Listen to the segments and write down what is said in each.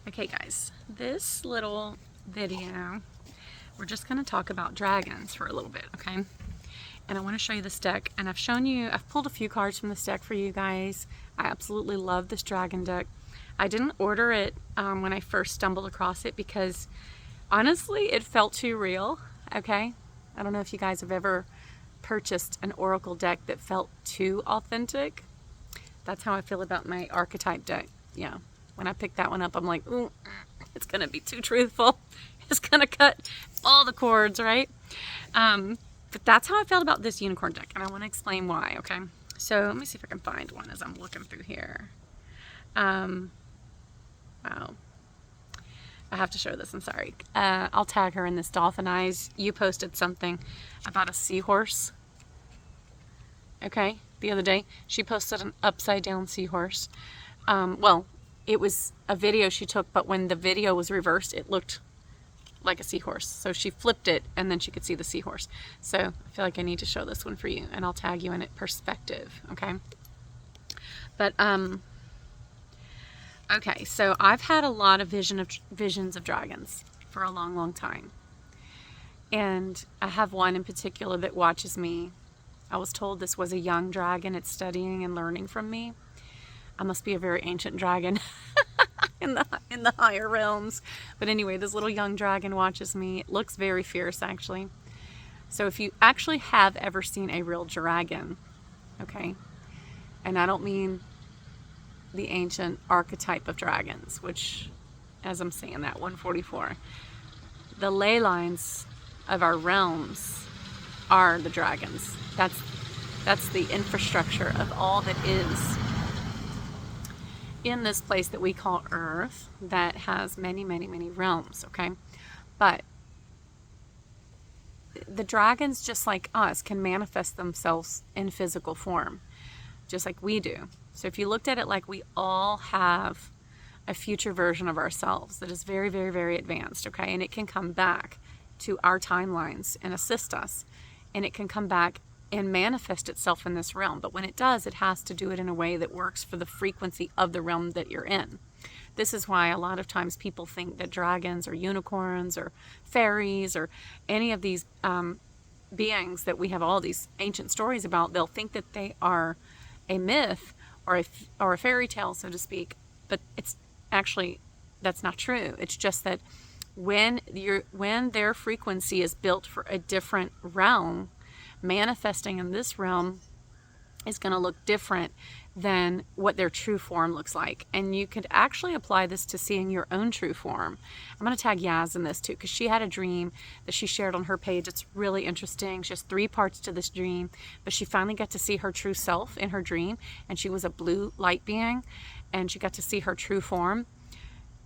Okay guys, this little video, we're just going to talk about dragons for a little bit, okay? And I want to show you this deck, and I've pulled a few cards from this deck for you guys. I absolutely love this dragon deck. I didn't order it when I first stumbled across it because honestly it felt too real, okay? I don't know if you guys have ever purchased an oracle deck that felt too authentic. That's how I feel about my archetype deck. Yeah, when I picked that one up, I'm like, ooh, it's gonna be too truthful. It's gonna cut all the cords, right? But that's how I felt about this unicorn deck, and I want to explain why, okay? So let me see if I can find one as I'm looking through here. Wow. I have to show this, I'm sorry. I'll tag her in this dolphin eyes. You posted something about a seahorse, okay, the other day. She posted an upside down seahorse. Well, it was a video she took, but when the video was reversed, it looked like a seahorse. So she flipped it and then she could see the seahorse. So I feel like I need to show this one for you, and I'll tag you in it, perspective, okay? But okay, so I've had a lot of visions of dragons for a long time. And I have one in particular that watches me. I was told this was a young dragon. It's studying and learning from me. I must be a very ancient dragon in the higher realms. But anyway, this little young dragon watches me. It looks very fierce, actually. So if you actually have ever seen a real dragon, okay, and I don't mean the ancient archetype of dragons, which, as I'm saying that, 144, the ley lines of our realms are the dragons. That's the infrastructure of all that is in this place that we call Earth, that has many realms, okay? But the dragons, just like us, can manifest themselves in physical form, just like we do. So if you looked at it like we all have a future version of ourselves that is very advanced, okay? And it can come back to our timelines and assist us. And it can come back and manifest itself in this realm. But when it does, it has to do it in a way that works for the frequency of the realm that you're in. This is why a lot of times people think that dragons or unicorns or fairies or any of these beings that we have all these ancient stories about, they'll think that they are a myth or a fairy tale, so to speak. But it's actually, that's not true. It's just that when their frequency is built for a different realm, manifesting in this realm is going to look different than what their true form looks like. And you could actually apply this to seeing your own true form. I'm going to tag Yaz in this too, because she had a dream that she shared on her page. It's really interesting. She has 3 parts to this dream, but she finally got to see her true self in her dream, and she was a blue light being, and she got to see her true form.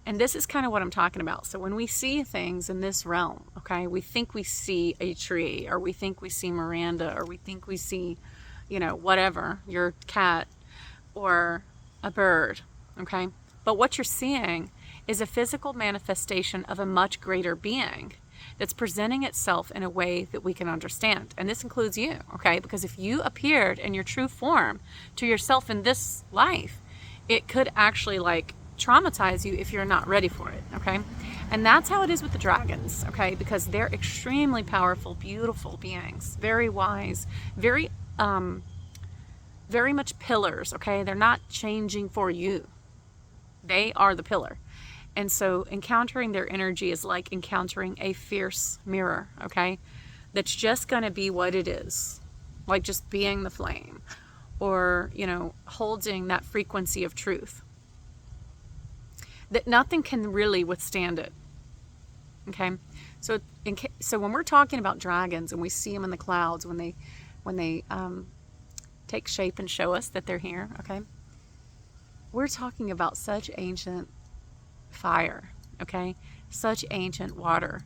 And this is kind of what I'm talking about. So when we see things in this realm, okay, we think we see a tree, or we think we see Miranda, or we think we see, whatever, your cat or a bird, okay? But what you're seeing is a physical manifestation of a much greater being that's presenting itself in a way that we can understand. And this includes you, okay? Because if you appeared in your true form to yourself in this life, it could actually traumatize you if you're not ready for it, okay? And that's how it is with the dragons, okay? Because they're extremely powerful, beautiful beings, very wise, very much pillars, okay? They're not changing for you. They are the pillar. And so encountering their energy is like encountering a fierce mirror, okay? That's just going to be what it is, like just being the flame, or, holding that frequency of truth, that nothing can really withstand it, okay? So when we're talking about dragons and we see them in the clouds, when they take shape and show us that they're here, okay? We're talking about such ancient fire, okay? Such ancient water,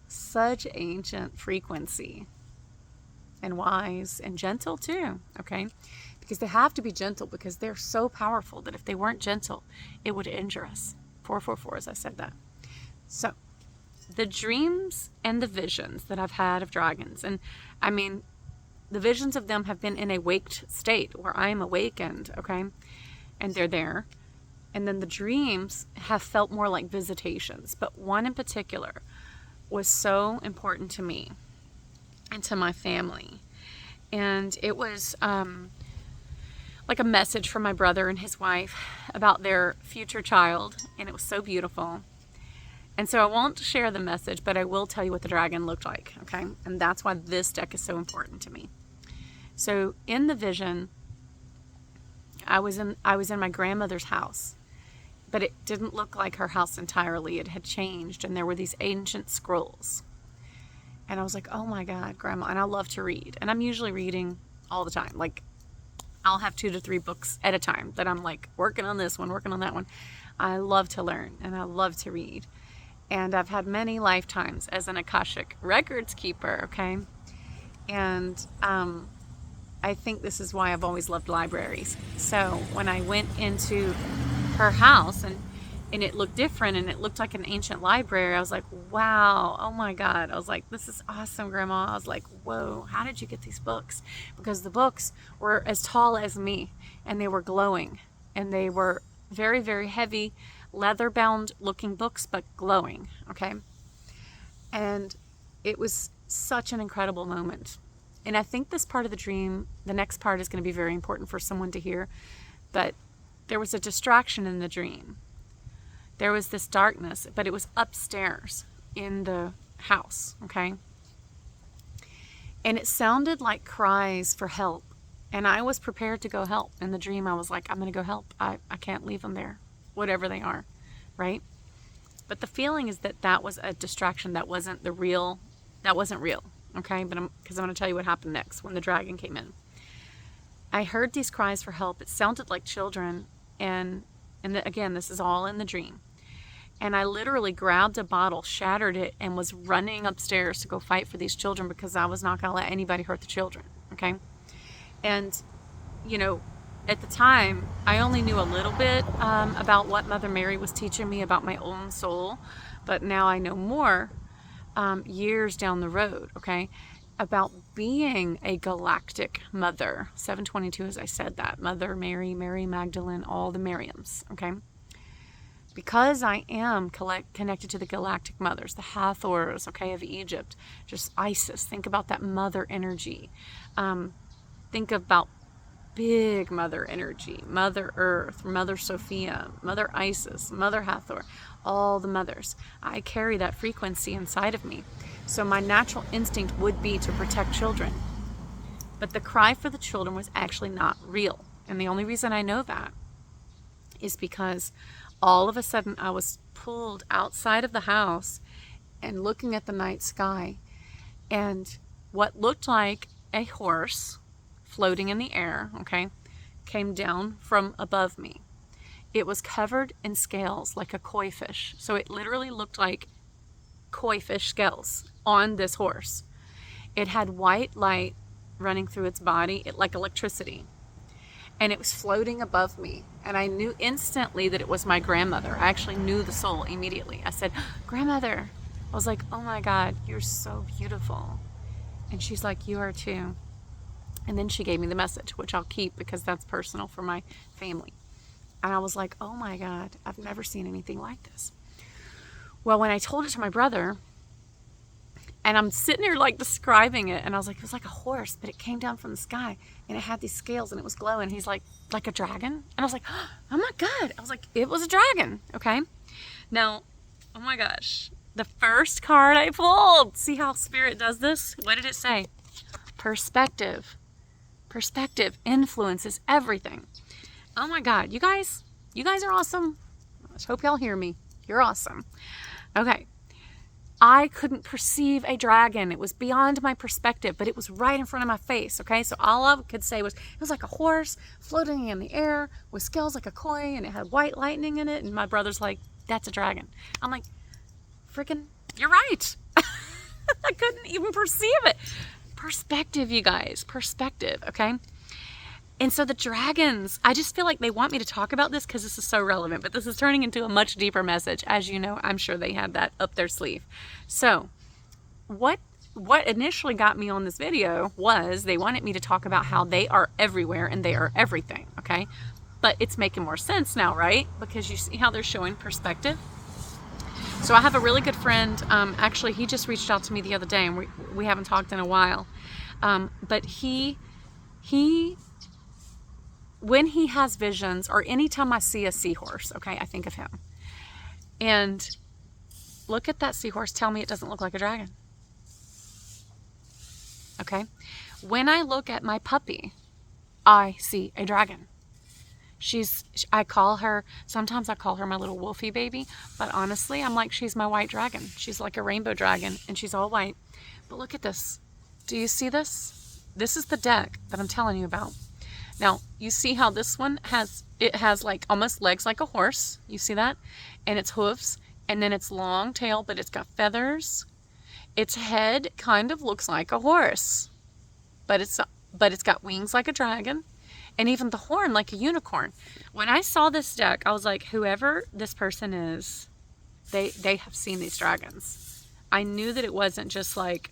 such ancient frequency, and wise and gentle too, okay? Because they have to be gentle, because they're so powerful that if they weren't gentle, it would injure us. 444, as I said that. So the dreams and the visions that I've had of dragons, and I mean, the visions of them have been in a waked state where I am awakened, okay? And they're there. And then the dreams have felt more like visitations. But one in particular was so important to me and to my family. And it was like a message from my brother and his wife about their future child. And it was so beautiful. And so I won't share the message, but I will tell you what the dragon looked like, okay? And that's why this deck is so important to me. So in the vision, I was in my grandmother's house, but it didn't look like her house entirely. It had changed, and there were these ancient scrolls. And I was like, oh my God, Grandma. And I love to read. And I'm usually reading all the time. Like, I'll have 2 to 3 books at a time that I'm like working on this one, working on that one. I love to learn, and I love to read. And I've had many lifetimes as an Akashic Records keeper, okay? And I think this is why I've always loved libraries. So when I went into her house and it looked different and it looked like an ancient library, I was like, wow, oh my God. I was like, this is awesome, Grandma. I was like, whoa, how did you get these books? Because the books were as tall as me, and they were glowing, and they were very, very heavy, leather-bound looking books, but glowing, okay? And it was such an incredible moment. And I think this part of the dream, the next part, is going to be very important for someone to hear. But there was a distraction in the dream. There was this darkness, but it was upstairs in the house, okay? And it sounded like cries for help. And I was prepared to go help. In the dream, I was like, I'm going to go help. I can't leave them there, whatever they are, right? But the feeling is that that was a distraction. That wasn't real, okay? But because I'm going to tell you what happened next when the dragon came in. I heard these cries for help. It sounded like children. And again, this is all in the dream. And I literally grabbed a bottle, shattered it, and was running upstairs to go fight for these children because I was not going to let anybody hurt the children, okay? And, you know, at the time, I only knew a little bit about what Mother Mary was teaching me about my own soul. But now I know more years down the road, okay, about being a galactic mother. 722, as I said that. Mother Mary, Mary Magdalene, all the Miriams, okay? Because I am connected to the galactic mothers, the Hathors, okay, of Egypt, just Isis. Think about that mother energy. Think about big mother energy, Mother Earth, Mother Sophia, Mother Isis, Mother Hathor, all the mothers. I carry that frequency inside of me. So my natural instinct would be to protect children. But the cry for the children was actually not real. And the only reason I know that is because all of a sudden I was pulled outside of the house and looking at the night sky, and what looked like a horse floating in the air, okay, came down from above me. It was covered in scales like a koi fish. So it literally looked like koi fish scales on this horse. It had white light running through its body, like electricity. And it was floating above me. And I knew instantly that it was my grandmother. I actually knew the soul immediately. I said, Grandmother. I was like, oh my God, you're so beautiful. And she's like, you are too. And then she gave me the message, which I'll keep because that's personal for my family. And I was like, oh my God, I've never seen anything like this. Well, when I told it to my brother, and I'm sitting here like describing it, and I was like, it was like a horse, but it came down from the sky, and it had these scales, and it was glowing. He's like a dragon? And I was like, oh my God. I was like, it was a dragon, okay? Now, oh my gosh, the first card I pulled, see how Spirit does this? What did it say? Perspective. Perspective influences everything. Oh my God, you guys are awesome. I hope y'all hear me. You're awesome. Okay. I couldn't perceive a dragon. It was beyond my perspective, but it was right in front of my face, okay? So all I could say was, it was like a horse floating in the air with scales like a koi, and it had white lightning in it, and my brother's like, that's a dragon. I'm like, freaking, you're right. I couldn't even perceive it. Perspective, you guys. Perspective, okay? And so the dragons, I just feel like they want me to talk about this because this is so relevant, but this is turning into a much deeper message. As you know, I'm sure they had that up their sleeve. So what initially got me on this video was they wanted me to talk about how they are everywhere and they are everything, okay? but it's making more sense now, right? Because you see how they're showing perspective. So I have a really good friend, actually he just reached out to me the other day, and we haven't talked in a while, but he when he has visions, or anytime I see a seahorse, okay, I think of him. And look at that seahorse, tell me it doesn't look like a dragon. Okay, when I look at my puppy, I see a dragon. Sometimes I call her my little wolfie baby, but honestly, I'm like, she's my white dragon. She's like a rainbow dragon, and she's all white. But look at this. Do you see this? This is the deck that I'm telling you about. Now, you see how this one has like almost legs like a horse. You see that? And its hooves, and then its long tail, but it's got feathers. Its head kind of looks like a horse, but it's got wings like a dragon, and even the horn like a unicorn. When I saw this deck, I was like, whoever this person is, they have seen these dragons. I knew that it wasn't just like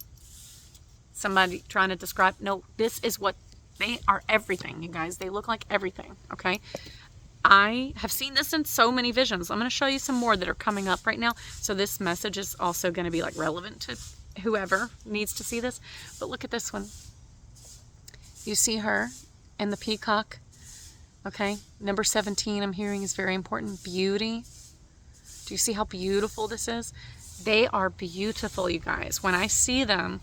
somebody trying to describe. No, this is what they are. Everything, you guys. They look like everything, okay? I have seen this in so many visions. I'm going to show you some more that are coming up right now. So this message is also going to be like relevant to whoever needs to see this. But look at this one. You see her and the peacock. Okay. Number 17 I'm hearing is very important. Beauty. Do you see how beautiful this is? They are beautiful, you guys. When I see them,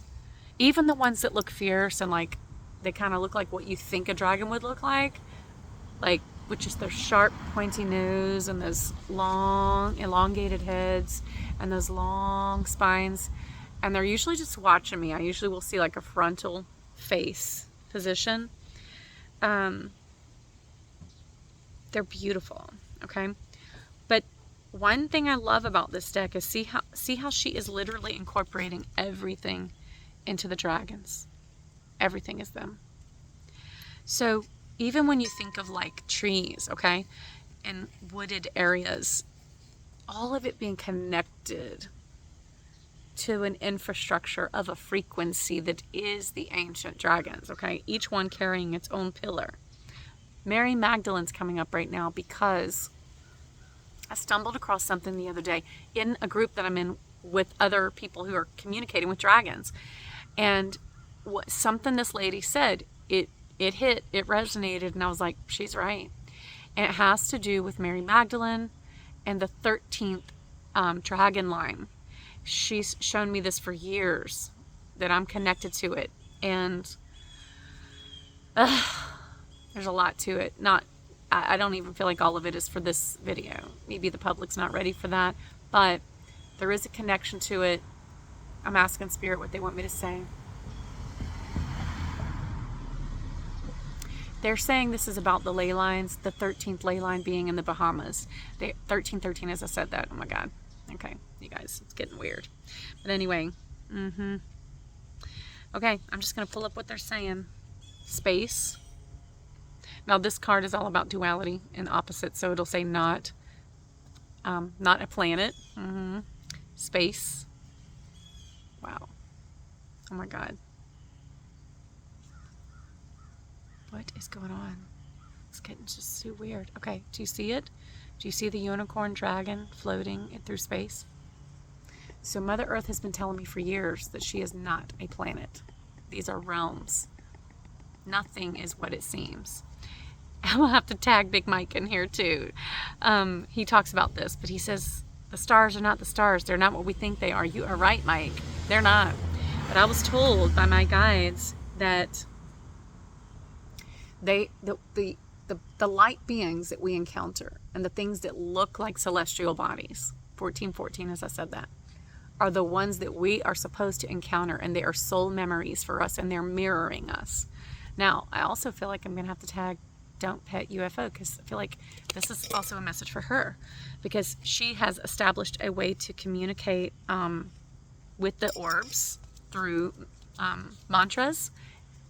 even the ones that look fierce and like they kind of look like what you think a dragon would look like which is their sharp, pointy nose and those long, elongated heads and those long spines. And they're usually just watching me. I usually will see like a frontal face position. They're beautiful, okay? But one thing I love about this deck is see how she is literally incorporating everything into the dragons. Everything is them. So even when you think of like trees, okay, and wooded areas, all of it being connected to an infrastructure of a frequency that is the ancient dragons, okay, each one carrying its own pillar. Mary Magdalene's coming up right now because I stumbled across something the other day in a group that I'm in with other people who are communicating with dragons, and something this lady said, it hit, it resonated, and I was like, she's right. And it has to do with Mary Magdalene and the 13th dragon line. She's shown me this for years, that I'm connected to it. And there's a lot to it. I don't even feel like all of it is for this video. Maybe the public's not ready for that. But there is a connection to it. I'm asking Spirit what they want me to say. They're saying this is about the ley lines, the 13th ley line being in the Bahamas. 1313 as I said that. Oh my God. Okay, you guys, it's getting weird. But anyway, okay, I'm just going to pull up what they're saying. Space. Now this card is all about duality and opposites, so it'll say not a planet. Space. Wow. Oh my God. What is going on? It's getting just so weird. Okay, do you see it? Do you see the unicorn dragon floating through space? So Mother Earth has been telling me for years that she is not a planet. These are realms. Nothing is what it seems. I'm gonna have to tag Big Mike in here too. He talks about this, but he says the stars are not the stars. They're not what we think they are. You are right, Mike. They're not. But I was told by my guides that the light beings that we encounter and the things that look like celestial bodies, 1414 as I said that, are the ones that we are supposed to encounter, and they are soul memories for us, and they're mirroring us. Now, I also feel like I'm going to have to tag Don't Pet UFO, because I feel like this is also a message for her, because she has established a way to communicate with the orbs through mantras,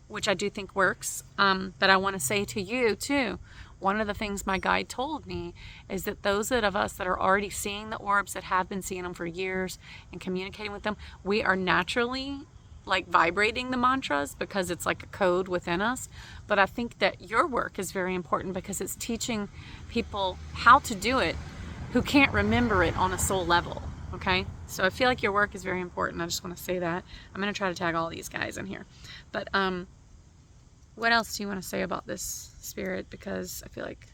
which I do think works. But I want to say to you too, one of the things my guide told me is that those of us that are already seeing the orbs, that have been seeing them for years and communicating with them, we are naturally like vibrating the mantras because it's like a code within us. But I think that your work is very important because it's teaching people how to do it who can't remember it on a soul level. Okay, so I feel like your work is very important. I just want to say that. I'm going to try to tag all these guys in here. But what else do you want to say about this spirit? Because I feel like,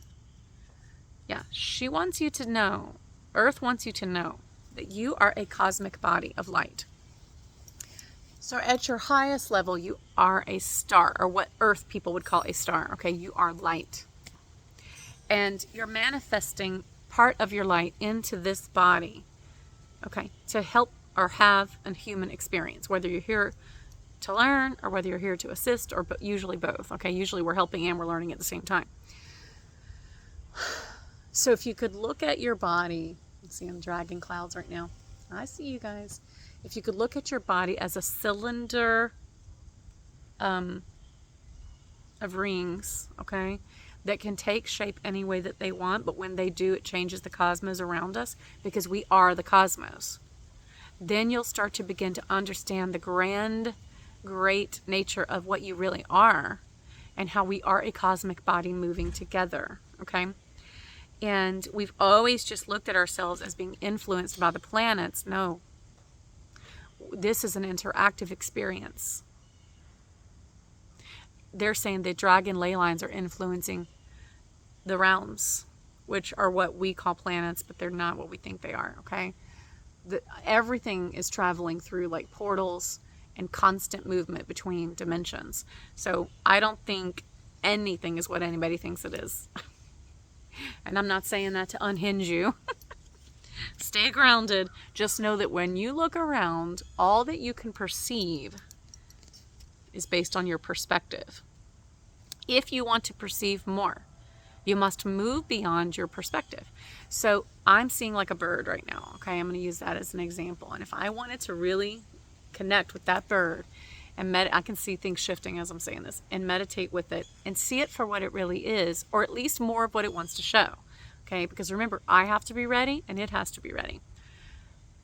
yeah, she wants you to know, Earth wants you to know that you are a cosmic body of light. So at your highest level, you are a star, or what Earth people would call a star. Okay, you are light. And you're manifesting part of your light into this body, okay, to help or have a human experience, whether you're here to learn or whether you're here to assist, or usually both. Okay, usually we're helping and we're learning at the same time. So if you could look at your body, see, I'm dragging clouds right now. I see you guys. If you could look at your body as a cylinder of rings, okay, that can take shape any way that they want, but when they do, it changes the cosmos around us because we are the cosmos. Then you'll start to begin to understand the grand, great nature of what you really are and how we are a cosmic body moving together, okay? And we've always just looked at ourselves as being influenced by the planets. No. This is an interactive experience. They're saying the dragon ley lines are influencing the realms, which are what we call planets, but they're not what we think they are, okay? Everything is traveling through like portals and constant movement between dimensions. So I don't think anything is what anybody thinks it is. And I'm not saying that to unhinge you. Stay grounded. Just know that when you look around, all that you can perceive is based on your perspective. If you want to perceive more, you must move beyond your perspective. So I'm seeing like a bird right now. Okay, I'm going to use that as an example. And if I wanted to really connect with that bird and I can see things shifting as I'm saying this, and meditate with it and see it for what it really is, or at least more of what it wants to show. Okay, because remember, I have to be ready and it has to be ready.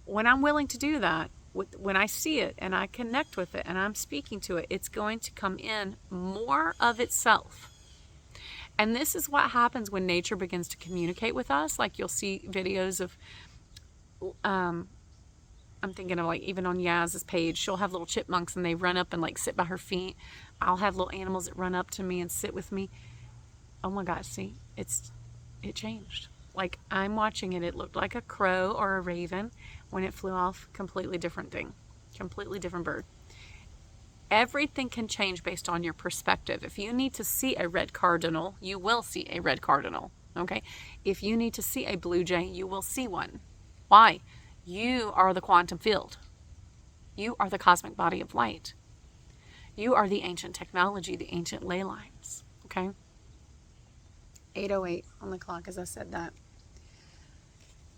When I'm willing to do that, when I see it and I connect with it and I'm speaking to it, it's going to come in more of itself. And this is what happens when nature begins to communicate with us. Like you'll see videos of, I'm thinking of like even on Yaz's page, she'll have little chipmunks and they run up and like sit by her feet. I'll have little animals that run up to me and sit with me. Oh my gosh, see, it changed. Like I'm watching it, it looked like a crow or a raven. When it flew off, completely different thing, completely different bird. Everything can change based on your perspective. If you need to see a red cardinal, you will see a red cardinal, okay? If you need to see a blue jay, you will see one. Why? You are the quantum field. You are the cosmic body of light. You are the ancient technology, the ancient ley lines, okay? 8:08 on the clock as I said that.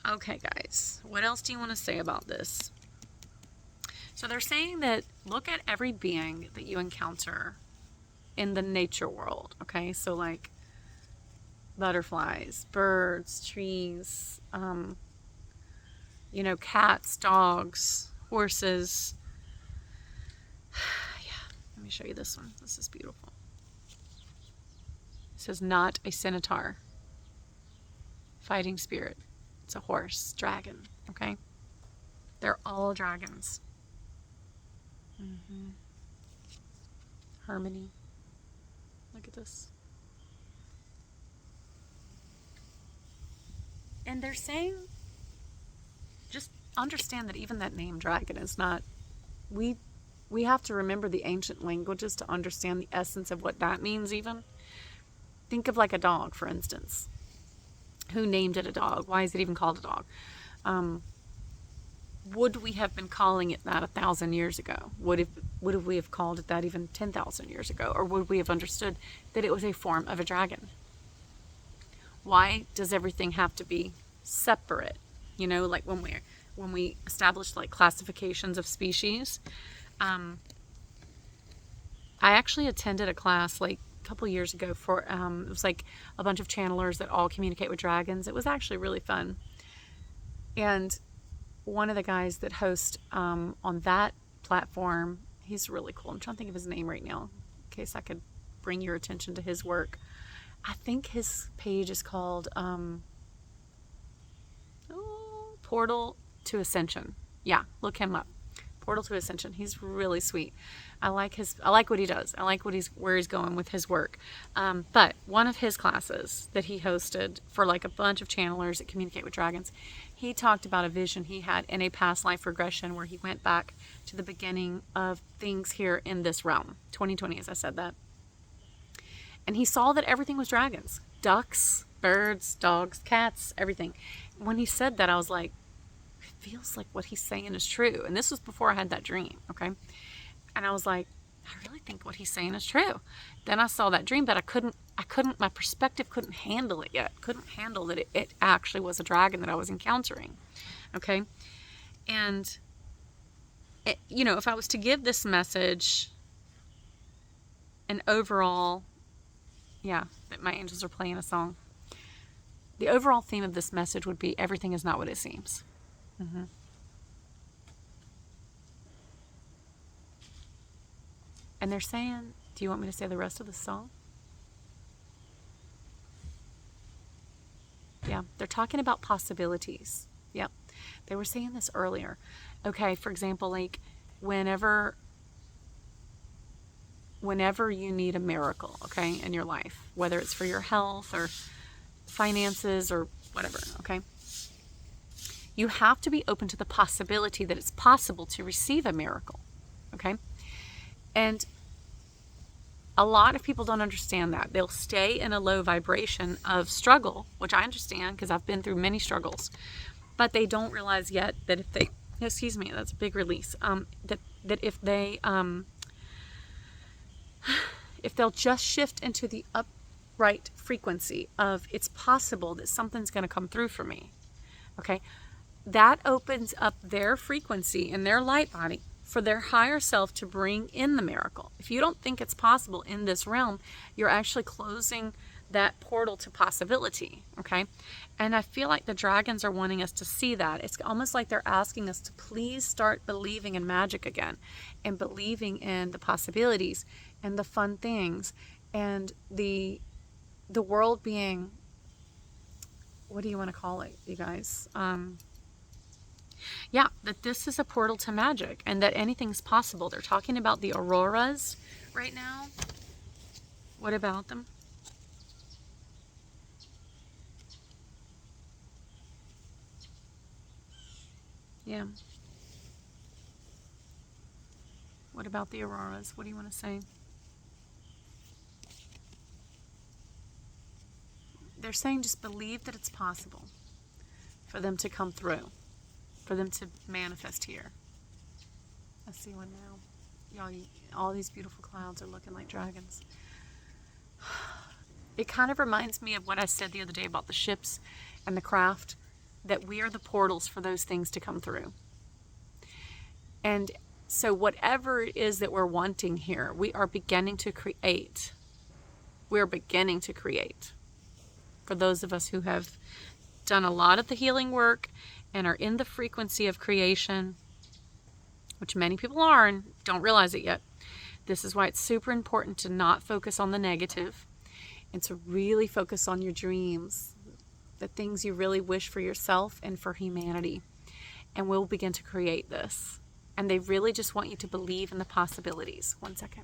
Okay, guys, what else do you want to say about this? So they're saying that look at every being that you encounter in the nature world, okay? So like butterflies, birds, trees, cats, dogs, horses. Yeah, let me show you this one. This is beautiful. It says not a centaur, fighting spirit. It's a horse, dragon, okay? They're all dragons. Harmony. Look at this. And they're saying, just understand that even that name dragon is not, we have to remember the ancient languages to understand the essence of what that means even. Think of like a dog, for instance. Who named it a dog? Why is it even called a dog? Would we have been calling it that 1,000 years ago? Would we have called it that even 10,000 years ago? Or would we have understood that it was a form of a dragon? Why does everything have to be separate? Like when we established like classifications of species. I actually attended a class like a couple years ago for it was like a bunch of channelers that all communicate with dragons. It was actually really fun. And one of the guys that hosts on that platform He's really cool. I'm trying to think of his name right now in case I could bring your attention to his work. I think his page is called Portal to Ascension. Yeah, look him up. Portal to Ascension. He's really sweet. I like what he does. I like where he's going with his work. But one of his classes that he hosted for like a bunch of channelers that communicate with dragons, he talked about a vision he had in a past life regression where he went back to the beginning of things here in this realm. 2020, as I said that. And he saw that everything was dragons. Ducks, birds, dogs, cats, everything. When he said that, I was like, it feels like what he's saying is true. And this was before I had that dream, okay? And I was like, I really think what he's saying is true. Then I saw that dream, but I couldn't, my perspective couldn't handle it yet. Couldn't handle that it actually was a dragon that I was encountering, okay? And, if I was to give this message an overall, that my angels are playing a song. The overall theme of this message would be everything is not what it seems. Mm-hmm. And they're saying, do you want me to say the rest of the song? Yeah, they're talking about possibilities. Yep. They were saying this earlier. Okay, for example, like whenever you need a miracle, okay, in your life, whether it's for your health or finances or whatever, okay, you have to be open to the possibility that it's possible to receive a miracle, okay? And a lot of people don't understand that. They'll stay in a low vibration of struggle, which I understand because I've been through many struggles, but they don't realize yet that if they, excuse me, that's a big release, that if they'll just shift into the upright frequency of it's possible that something's going to come through for me, okay, that opens up their frequency and their light body for their higher self to bring in the miracle. If you don't think it's possible in this realm, you're actually closing that portal to possibility, okay? And I feel like the dragons are wanting us to see that. It's almost like they're asking us to please start believing in magic again and believing in the possibilities and the fun things and the world being, what do you want to call it, you guys? That this is a portal to magic and that anything's possible. They're talking about the auroras right now. What about them? Yeah. What about the auroras? What do you want to say? They're saying just believe that it's possible for them to come through, for them to manifest here. I see one now. Y'all, all these beautiful clouds are looking like dragons. It kind of reminds me of what I said the other day about the ships and the craft, that we are the portals for those things to come through. And so whatever it is that we're wanting here, we are beginning to create. We're beginning to create. For those of us who have done a lot of the healing work and are in the frequency of creation, which many people are and don't realize it yet. This is why it's super important to not focus on the negative and to really focus on your dreams, the things you really wish for yourself and for humanity. And we'll begin to create this. And they really just want you to believe in the possibilities. One second.